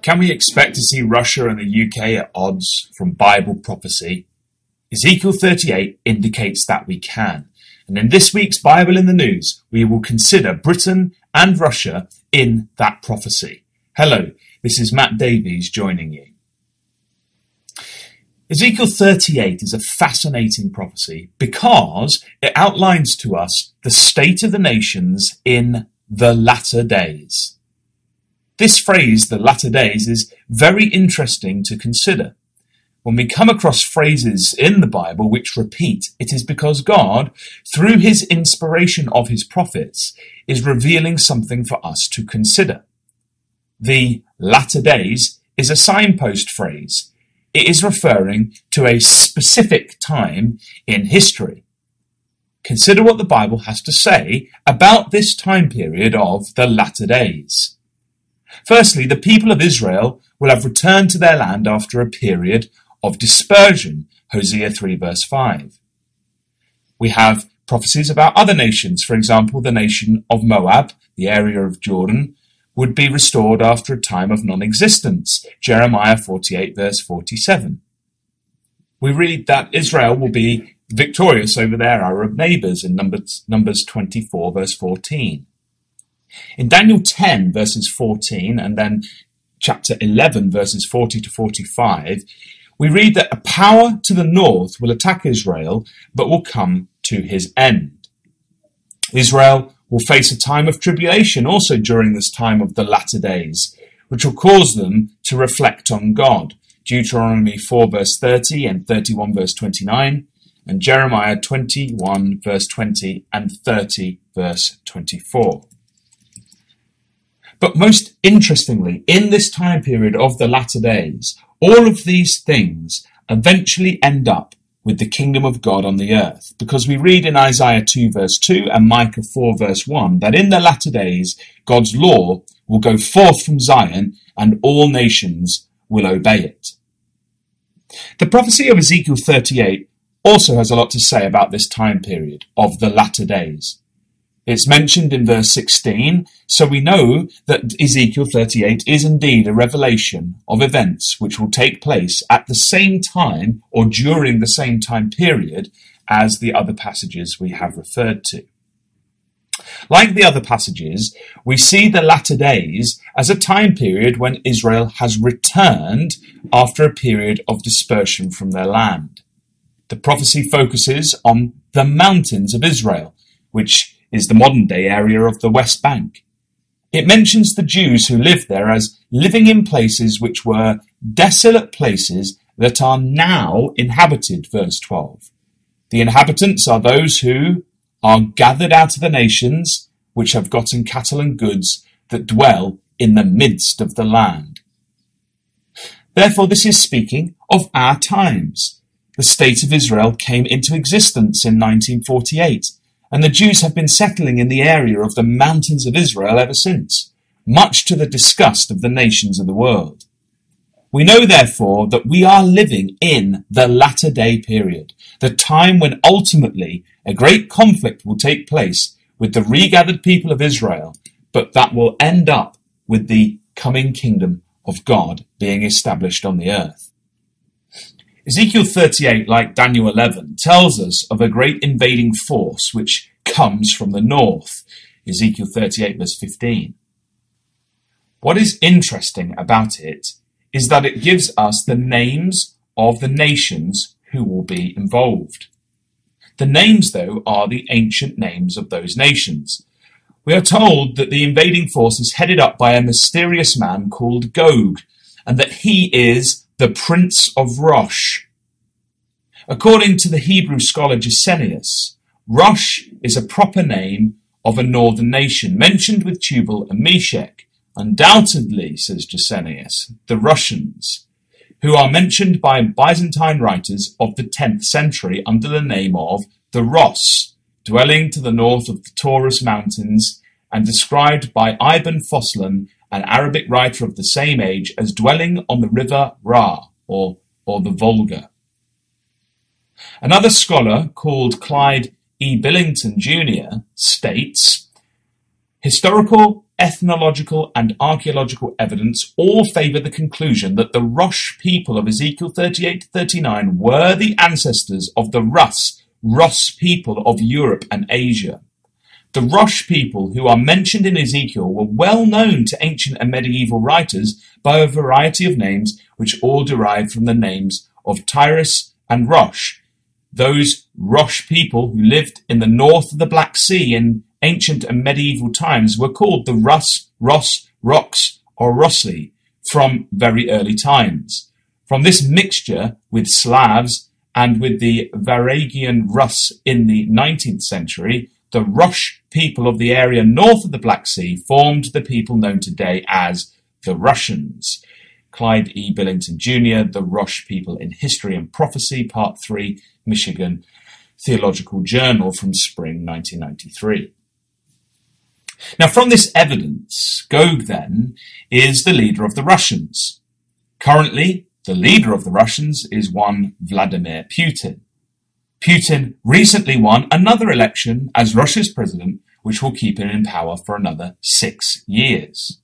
Can we expect to see Russia and the UK at odds from Bible prophecy? Ezekiel 38 indicates that we can. And in this week's Bible in the News, we will consider Britain and Russia in that prophecy. Hello, this is Matt Davies joining you. Ezekiel 38 is a fascinating prophecy because it outlines to us the state of the nations in the latter days. This phrase, the latter days, is very interesting to consider. When we come across phrases in the Bible which repeat, it is because God, through his inspiration of his prophets, is revealing something for us to consider. The latter days is a signpost phrase. It is referring to a specific time in history. Consider what the Bible has to say about this time period of the latter days. Firstly, the people of Israel will have returned to their land after a period of dispersion, Hosea 3 verse 5. We have prophecies about other nations. For example, the nation of Moab, the area of Jordan, would be restored after a time of non-existence, Jeremiah 48 verse 47. We read that Israel will be victorious over their Arab neighbours in Numbers 24 verse 14. In Daniel 10 verses 14 and then chapter 11 verses 40 to 45, we read that a power to the north will attack Israel but will come to his end. Israel will face a time of tribulation also during this time of the latter days, which will cause them to reflect on God. Deuteronomy 4 verse 30 and 31 verse 29, and Jeremiah 21 verse 20 and 30 verse 24. But most interestingly, in this time period of the latter days, all of these things eventually end up with the kingdom of God on the earth, because we read in Isaiah 2 verse 2 and Micah 4 verse 1 that in the latter days God's law will go forth from Zion and all nations will obey it. The prophecy of Ezekiel 38 also has a lot to say about this time period of the latter days. It's mentioned in verse 16, so we know that Ezekiel 38 is indeed a revelation of events which will take place at the same time or during the same time period as the other passages we have referred to. Like the other passages, we see the latter days as a time period when Israel has returned after a period of dispersion from their land. The prophecy focuses on the mountains of Israel, which is the modern-day area of the West Bank. It mentions the Jews who lived there as living in places which were desolate places that are now inhabited, verse 12. The inhabitants are those who are gathered out of the nations which have gotten cattle and goods that dwell in the midst of the land. Therefore, this is speaking of our times. The state of Israel came into existence in 1948. And the Jews have been settling in the area of the mountains of Israel ever since, much to the disgust of the nations of the world. We know, therefore, that we are living in the latter day period, the time when ultimately a great conflict will take place with the regathered people of Israel, but that will end up with the coming kingdom of God being established on the earth. Ezekiel 38, like Daniel 11, tells us of a great invading force which comes from the north. Ezekiel 38 verse 15. What is interesting about it is that it gives us the names of the nations who will be involved. The names, though, are the ancient names of those nations. We are told that the invading force is headed up by a mysterious man called Gog, and that he is the Prince of Rosh. According to the Hebrew scholar Gesenius, Rosh is a proper name of a northern nation, mentioned with Tubal and Meshech. Undoubtedly, says Gesenius, the Russians, who are mentioned by Byzantine writers of the 10th century under the name of the Ross, dwelling to the north of the Taurus Mountains, and described by Ibn Foslan, an Arabic writer of the same age, as dwelling on the river Ra, or the Volga. Another scholar called Clyde E. Billington Jr. states, historical ethnological and archaeological evidence all favour the conclusion that the Rosh people of Ezekiel 38-39 were the ancestors of the Ross people of Europe and Asia. The Rosh people who are mentioned in Ezekiel were well known to ancient and medieval writers by a variety of names which all derived from the names of Tyrus and Rosh. Those Rosh people who lived in the north of the Black Sea in ancient and medieval times were called the Ross, Rox, or Rossi from very early times. From this mixture with Slavs and with the Varangian Rus in the 19th century, the Rosh people of the area north of the Black Sea formed the people known today as the Russians. Clyde E. Billington Jr., The Rosh People in History and Prophecy, Part 3, Michigan Theological Journal from spring 1993. Now, from this evidence, Gog, then, is the leader of the Russians. Currently, the leader of the Russians is one Vladimir Putin. Putin recently won another election as Russia's president, which will keep him in power for another 6 years.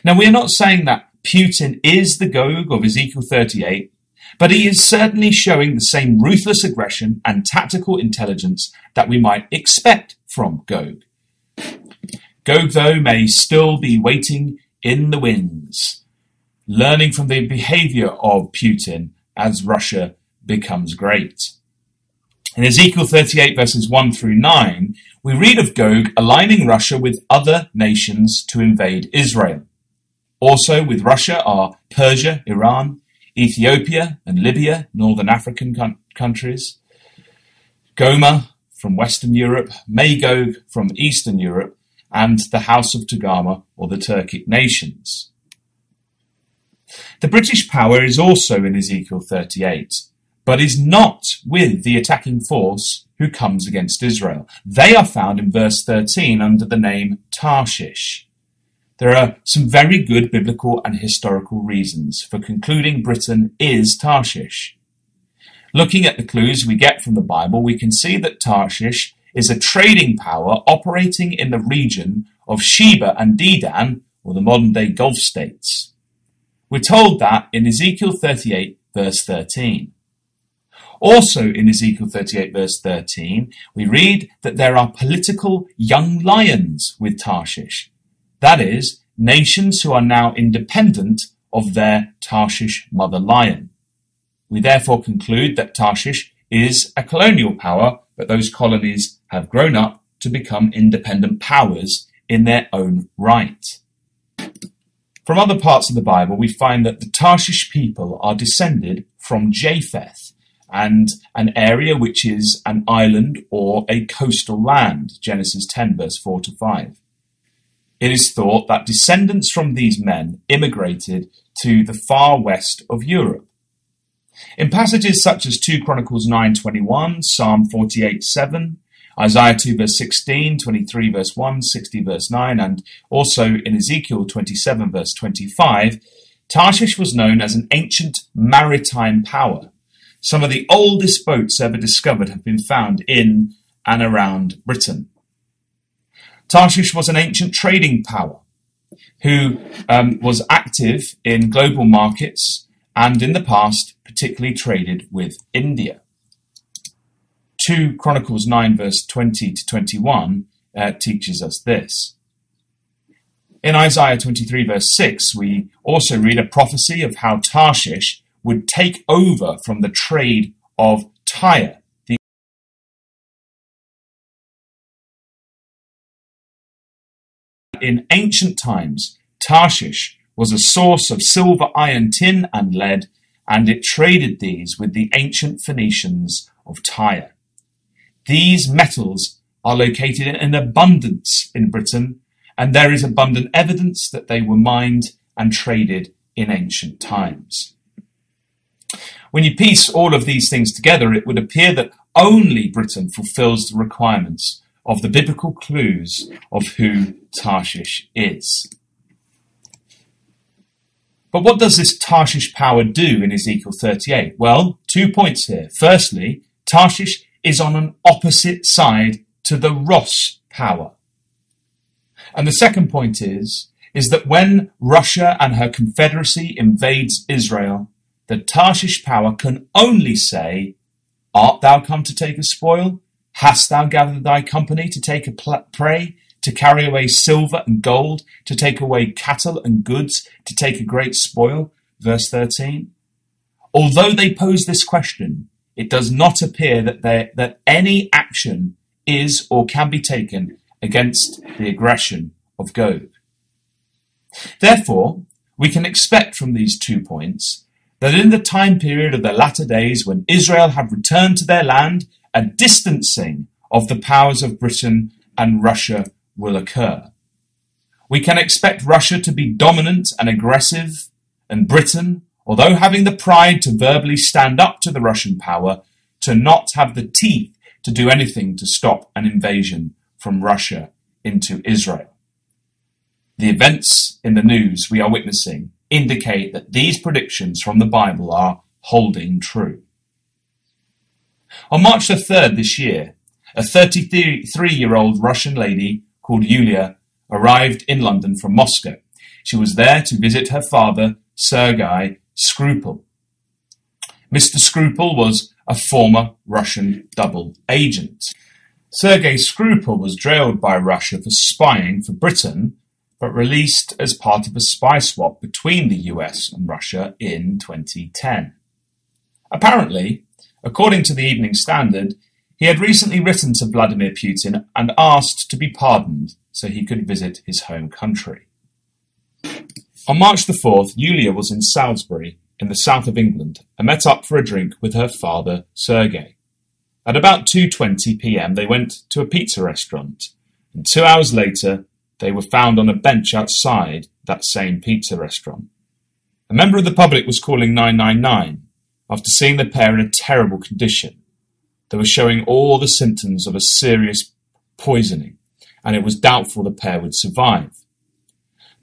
Now, we are not saying that Putin is the Gog of Ezekiel 38, but he is certainly showing the same ruthless aggression and tactical intelligence that we might expect from Gog. Gog, though, may still be waiting in the wings, learning from the behavior of Putin as Russia becomes great. In Ezekiel 38, verses 1 through 9, we read of Gog aligning Russia with other nations to invade Israel. Also with Russia are Persia, Iran, Ethiopia and Libya, northern African countries, Gomer from Western Europe, Magog from Eastern Europe, and the House of Togarmah, or the Turkic nations. The British power is also in Ezekiel 38, but is not with the attacking force who comes against Israel. They are found in verse 13 under the name Tarshish. There are some very good biblical and historical reasons for concluding Britain is Tarshish. Looking at the clues we get from the Bible, we can see that Tarshish is a trading power operating in the region of Sheba and Dedan, or the modern-day Gulf states. We're told that in Ezekiel 38, verse 13. Also in Ezekiel 38, verse 13, we read that there are political young lions with Tarshish. That is, nations who are now independent of their Tarshish mother lion. We therefore conclude that Tarshish is a colonial power, but those colonies have grown up to become independent powers in their own right. From other parts of the Bible, we find that the Tarshish people are descended from Japheth, and an area which is an island or a coastal land, Genesis 10, verse 4 to 5. It is thought that descendants from these men immigrated to the far west of Europe. In passages such as 2 Chronicles 9:21, Psalm 48:7, Isaiah 2 verse 16, 23 verse 1, 60 verse 9, and also in Ezekiel 27 verse 25, Tarshish was known as an ancient maritime power. Some of the oldest boats ever discovered have been found in and around Britain. Tarshish was an ancient trading power who was active in global markets and in the past particularly traded with India. 2 Chronicles 9 verse 20 to 21 teaches us this. In Isaiah 23 verse 6 we also read a prophecy of how Tarshish would take over from the trade of Tyre. In ancient times, Tarshish was a source of silver, iron, tin, and lead, and it traded these with the ancient Phoenicians of Tyre. These metals are located in abundance in Britain, and there is abundant evidence that they were mined and traded in ancient times. When you piece all of these things together, it would appear that only Britain fulfills the requirements of the biblical clues of who Tarshish is. But what does this Tarshish power do in Ezekiel 38? Well, 2 points here. Firstly, Tarshish is on an opposite side to the Ross power. And the second point is that when Russia and her confederacy invades Israel, the Tarshish power can only say, "Art thou come to take a spoil? Hast thou gathered thy company to take a prey, to carry away silver and gold, to take away cattle and goods, to take a great spoil?" Verse 13. Although they pose this question, it does not appear that any action is or can be taken against the aggression of Gog. Therefore, we can expect from these 2 points that in the time period of the latter days when Israel had returned to their land, a distancing of the powers of Britain and Russia will occur. We can expect Russia to be dominant and aggressive, and Britain, although having the pride to verbally stand up to the Russian power, to not have the teeth to do anything to stop an invasion from Russia into Israel. The events in the news we are witnessing indicate that these predictions from the Bible are holding true. On March the 3rd this year, a 33-year-old Russian lady called Yulia arrived in London from Moscow. She was there to visit her father, Sergei Skripal. Mr. Skripal was a former Russian double agent. Sergei Skripal was jailed by Russia for spying for Britain, but released as part of a spy swap between the US and Russia in 2010. Apparently, according to the Evening Standard, he had recently written to Vladimir Putin and asked to be pardoned so he could visit his home country. On March the 4th, Yulia was in Salisbury, in the south of England, and met up for a drink with her father, Sergei. At about 2:20 p.m, they went to a pizza restaurant, and 2 hours later, they were found on a bench outside that same pizza restaurant. A member of the public was calling 999 after seeing the pair in a terrible condition. They were showing all the symptoms of a serious poisoning, and it was doubtful the pair would survive.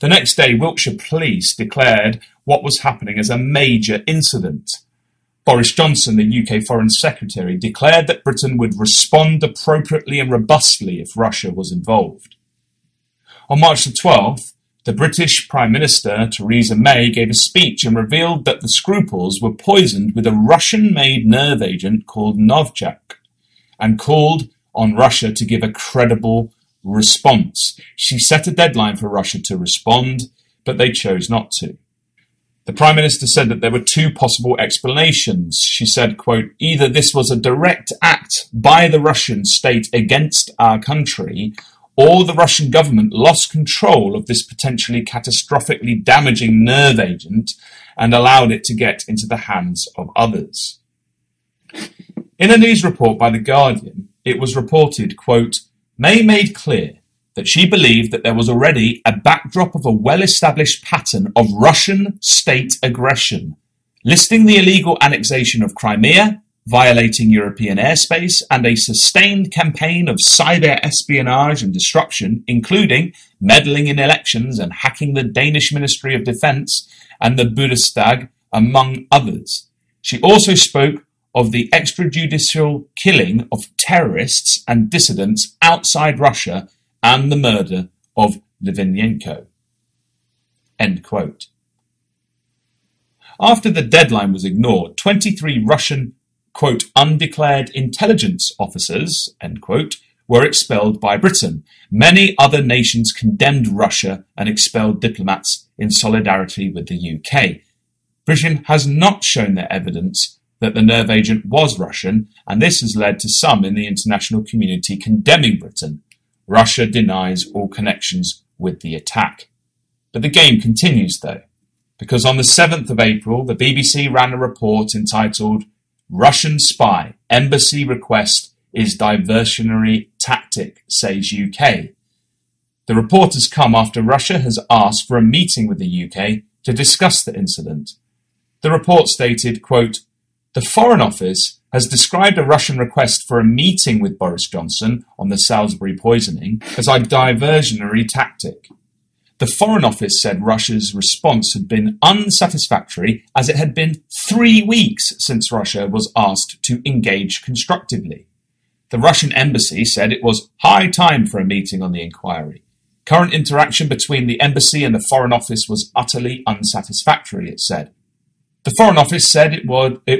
The next day, Wiltshire police declared what was happening as a major incident. Boris Johnson, the UK Foreign Secretary, declared that Britain would respond appropriately and robustly if Russia was involved. On March the 12th, the British Prime Minister, Theresa May, gave a speech and revealed that the Skripals were poisoned with a Russian-made nerve agent called Novichok, and called on Russia to give a credible response. She set a deadline for Russia to respond, but they chose not to. The Prime Minister said that there were two possible explanations. She said, quote, "Either this was a direct act by the Russian state against our country, or the Russian government lost control of this potentially catastrophically damaging nerve agent and allowed it to get into the hands of others." In a news report by The Guardian, it was reported, quote, "May made clear that she believed that there was already a backdrop of a well-established pattern of Russian state aggression, listing the illegal annexation of Crimea, violating European airspace, and a sustained campaign of cyber espionage and disruption, including meddling in elections and hacking the Danish Ministry of Defence and the Bundestag, among others. She also spoke of the extrajudicial killing of terrorists and dissidents outside Russia and the murder of Litvinenko." End quote. After the deadline was ignored, 23 Russian, quote, "undeclared intelligence officers," end quote, were expelled by Britain. Many other nations condemned Russia and expelled diplomats in solidarity with the UK. Britain has not shown their evidence that the nerve agent was Russian, and this has led to some in the international community condemning Britain. Russia denies all connections with the attack. But the game continues, though, because on the 7th of April, the BBC ran a report entitled "Russian Spy, Embassy Request is Diversionary Tactic, Says UK." The report has come after Russia has asked for a meeting with the UK to discuss the incident. The report stated, quote, "The Foreign Office has described a Russian request for a meeting with Boris Johnson on the Salisbury poisoning as a diversionary tactic. The Foreign Office said Russia's response had been unsatisfactory as it had been 3 weeks since Russia was asked to engage constructively. The Russian embassy said it was high time for a meeting on the inquiry. Current interaction between the embassy and the Foreign Office was utterly unsatisfactory, it said. The Foreign Office said it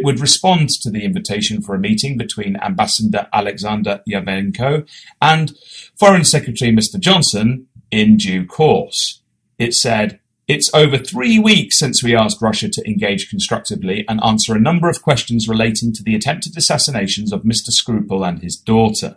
would respond to the invitation for a meeting between Ambassador Alexander Yavenko and Foreign Secretary Mr. Johnson in due course. It said, "It's over 3 weeks since we asked Russia to engage constructively and answer a number of questions relating to the attempted assassinations of Mr. Skripal and his daughter.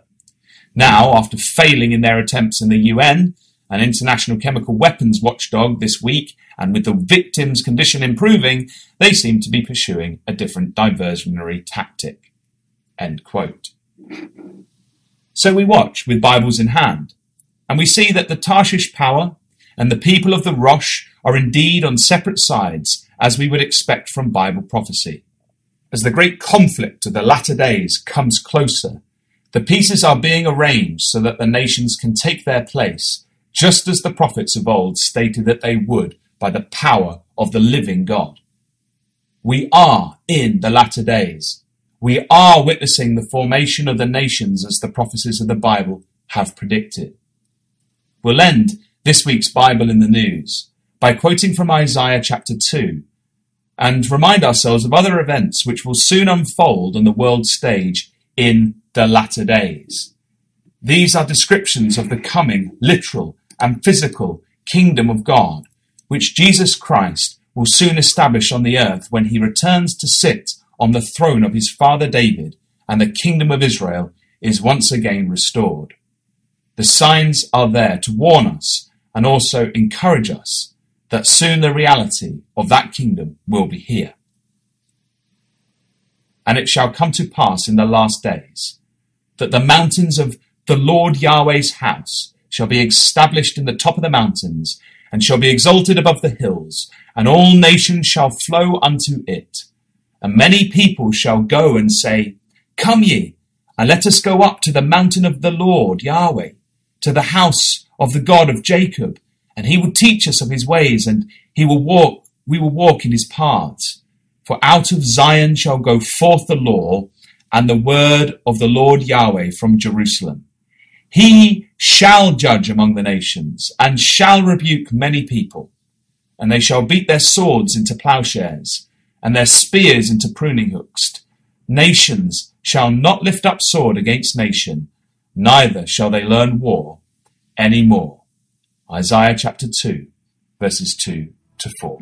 Now, after failing in their attempts in the UN, an international chemical weapons watchdog this week, and with the victims' condition improving, they seem to be pursuing a different diversionary tactic." End quote. So we watch with Bibles in hand, and we see that the Tarshish power and the people of the Rosh are indeed on separate sides, as we would expect from Bible prophecy. As the great conflict of the latter days comes closer, the pieces are being arranged so that the nations can take their place, just as the prophets of old stated that they would by the power of the living God. We are in the latter days. We are witnessing the formation of the nations as the prophecies of the Bible have predicted. We'll end this week's Bible in the News by quoting from Isaiah chapter 2 and remind ourselves of other events which will soon unfold on the world stage in the latter days. These are descriptions of the coming literal and physical kingdom of God, which Jesus Christ will soon establish on the earth when he returns to sit on the throne of his father David and the kingdom of Israel is once again restored. The signs are there to warn us and also encourage us that soon the reality of that kingdom will be here. "And it shall come to pass in the last days that the mountains of the Lord Yahweh's house shall be established in the top of the mountains, and shall be exalted above the hills, and all nations shall flow unto it. And many people shall go and say, Come ye, and let us go up to the mountain of the Lord Yahweh, to the house of the God of Jacob, and he will teach us of his ways, and we will walk in his paths. For out of Zion shall go forth the law, and the word of the Lord Yahweh from Jerusalem. He shall judge among the nations, and shall rebuke many people. And they shall beat their swords into plowshares, and their spears into pruning hooks. Nations shall not lift up sword against nation, neither shall they learn war any more." Isaiah chapter 2, verses 2 to 4.